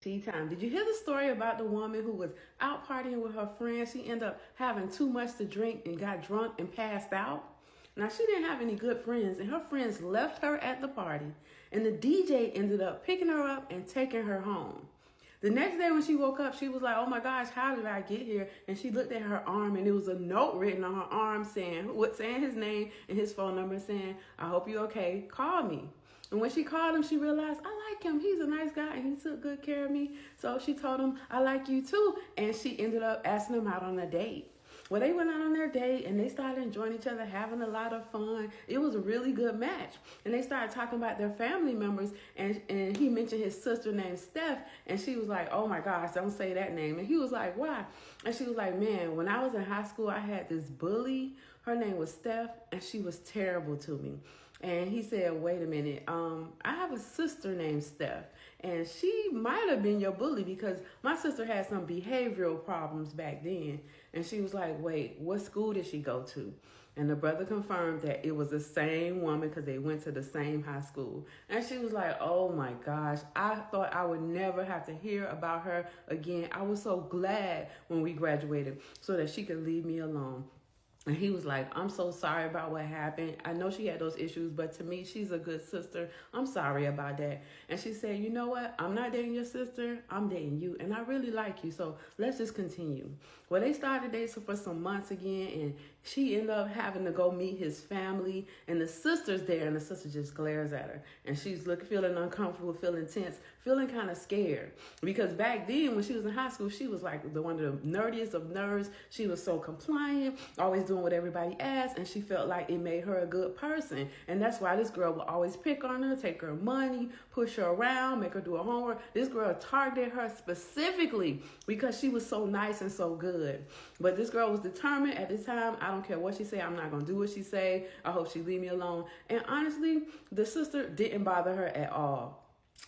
Tea time. Did you hear the story about the woman who was out partying with her friends? She ended up having too much to drink and got drunk and passed out. Now, she didn't have any good friends, and her friends left her at the party, and the DJ ended up picking her up and taking her home. The next day when she woke up, she was like, oh my gosh, how did I get here? And she looked at her arm, and there was a note written on her arm saying his name and his phone number, saying, I hope you're okay, call me. And when she called him, she realized, I like him. He's a nice guy, and he took good care of me. So she told him, I like you too. And she ended up asking him out on a date. Well, they went out on their date, and they started enjoying each other, having a lot of fun. It was a really good match. And they started talking about their family members, and he mentioned his sister named Steph, and she was like, oh my gosh, don't say that name. And he was like, why? And she was like, man, when I was in high school, I had this bully. Her name was Steph, and she was terrible to me. And he said, wait a minute, I have a sister named Steph, and she might have been your bully because my sister had some behavioral problems back then. And she was like, wait, what school did she go to? And the brother confirmed that it was the same woman because they went to the same high school. And she was like, oh my gosh, I thought I would never have to hear about her again. I was so glad when we graduated so that she could leave me alone. And he was like, I'm so sorry about what happened. I know she had those issues, but to me, she's a good sister. I'm sorry about that. And she said, you know what? I'm not dating your sister. I'm dating you. And I really like you. So let's just continue. Well, they started dating for some months again. And she ended up having to go meet his family. And the sister's there. And the sister just glares at her. And she's feeling uncomfortable, feeling tense, feeling kind of scared. Because back then, when she was in high school, she was like one of the nerdiest of nerds. She was so compliant, always doing what everybody asked, and she felt like it made her a good person. And that's why this girl would always pick on her, take her money, push her around, make her do her homework. This girl targeted her specifically because she was so nice and so good. But this girl was determined at this time. I don't care what she say. I'm not going to do what she say. I hope she leave me alone. And honestly, the sister didn't bother her at all.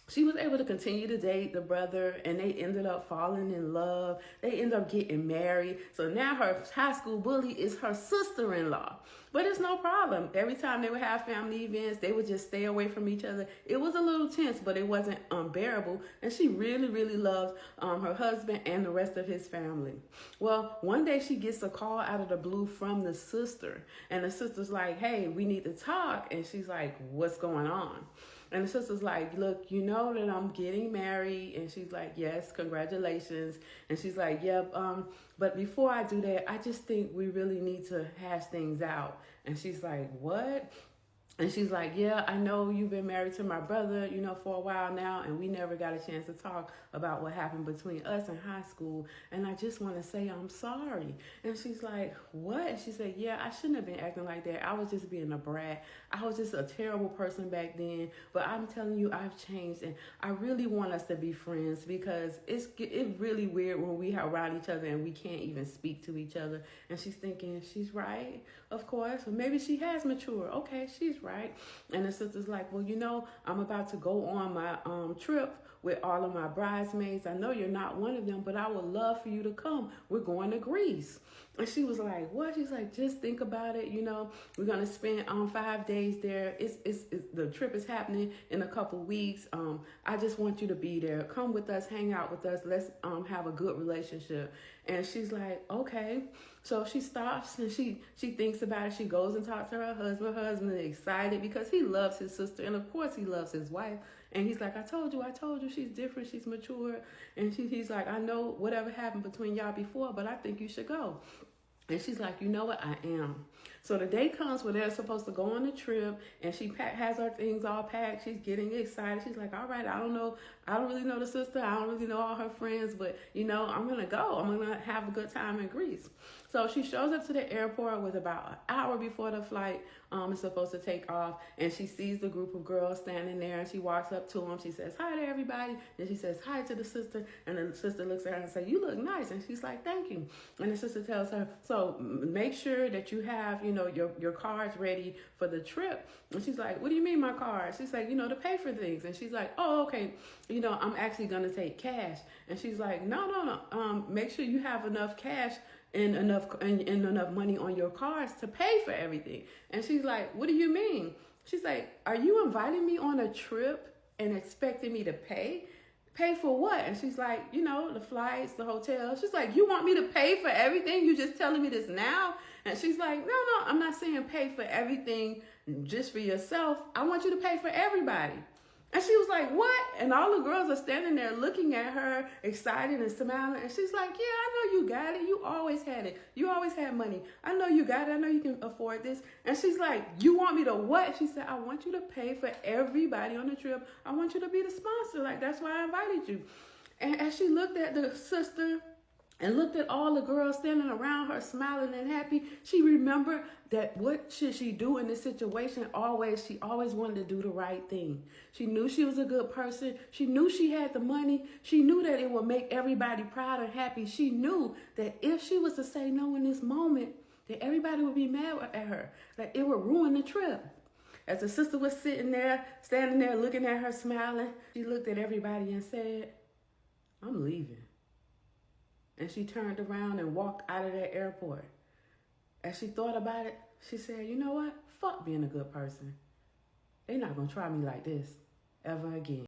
She was able to continue to date the brother, and they ended up falling in love. They ended up getting married. So now her high school bully is her sister-in-law. But it's no problem. Every time they would have family events, they would just stay away from each other. It was a little tense, but it wasn't unbearable. And she really, really loves her husband and the rest of his family. Well, one day she gets a call out of the blue from the sister. And the sister's like, hey, we need to talk. And she's like, what's going on? And the sister's like, look, you know that I'm getting married. And she's like, yes, congratulations. And she's like, yep, but before I do that, I just think we really need to hash things out. And she's like, what? And she's like, yeah, I know you've been married to my brother, for a while now, and we never got a chance to talk about what happened between us in high school. And I just want to say I'm sorry. And she's like, what? And she said, yeah, I shouldn't have been acting like that. I was just being a brat. I was just a terrible person back then. But I'm telling you, I've changed, and I really want us to be friends because it's really weird when we are around each other and we can't even speak to each other. And she's thinking, she's right, of course. Or maybe she has matured. Okay, she's right. And the sister's like, well, I'm about to go on my trip with all of my bridesmaids. I know you're not one of them, but I would love for you to come. We're going to Greece. And she was like, what? She's like, just think about it. We're going to spend 5 days there. It's the trip is happening in a couple weeks. I just want you to be there. Come with us, hang out with us. Let's have a good relationship. And she's like, okay. So she stops and she thinks about it. She goes and talks to her husband. Her husband is excited because he loves his sister. And of course he loves his wife. And he's like, I told you, she's different. She's mature. And he's like, I know whatever happened between y'all before, but I think you should go. And she's like, you know what? I am. So the day comes where they're supposed to go on the trip, and she has her things all packed. She's getting excited. She's like, all right, I don't know. I don't really know the sister. I don't really know all her friends, but, I'm going to go. I'm going to have a good time in Greece. So she shows up to the airport with about an hour before the flight is supposed to take off, and she sees the group of girls standing there, and she walks up to them. She says, hi to everybody. Then she says, hi to the sister, and the sister looks at her and says, you look nice. And she's like, thank you. And the sister tells her, so make sure that you have, your cards ready for the trip. And she's like, what do you mean my cards? She's like, to pay for things. And she's like, oh, okay. I'm actually going to take cash. And she's like, no. Make sure you have enough cash and enough money on your cards to pay for everything. And she's like, what do you mean? She's like, are you inviting me on a trip and expecting me to pay? pay for what? And she's like, you know, the flights, the hotel. She's like, you want me to pay for everything? You just telling me this now? And she's like, no, I'm not saying pay for everything just for yourself. I want you to pay for everybody. And she was like, what? And all the girls are standing there looking at her, excited and smiling. And she's like, yeah, I know you got it. You always had it. You always had money. I know you got it. I know you can afford this. And she's like, you want me to what? She said, I want you to pay for everybody on the trip. I want you to be the sponsor. Like, that's why I invited you. And as she looked at the sister and looked at all the girls standing around her smiling and happy, she remembered that what should she do in this situation? She always wanted to do the right thing. She knew she was a good person. She knew she had the money. She knew that it would make everybody proud and happy. She knew that if she was to say no in this moment, that everybody would be mad at her, that it would ruin the trip. As the sister was sitting there, standing there, looking at her, smiling, she looked at everybody and said, I'm leaving. And she turned around and walked out of that airport. As she thought about it, she said, you know what? Fuck being a good person. They're not going to try me like this ever again.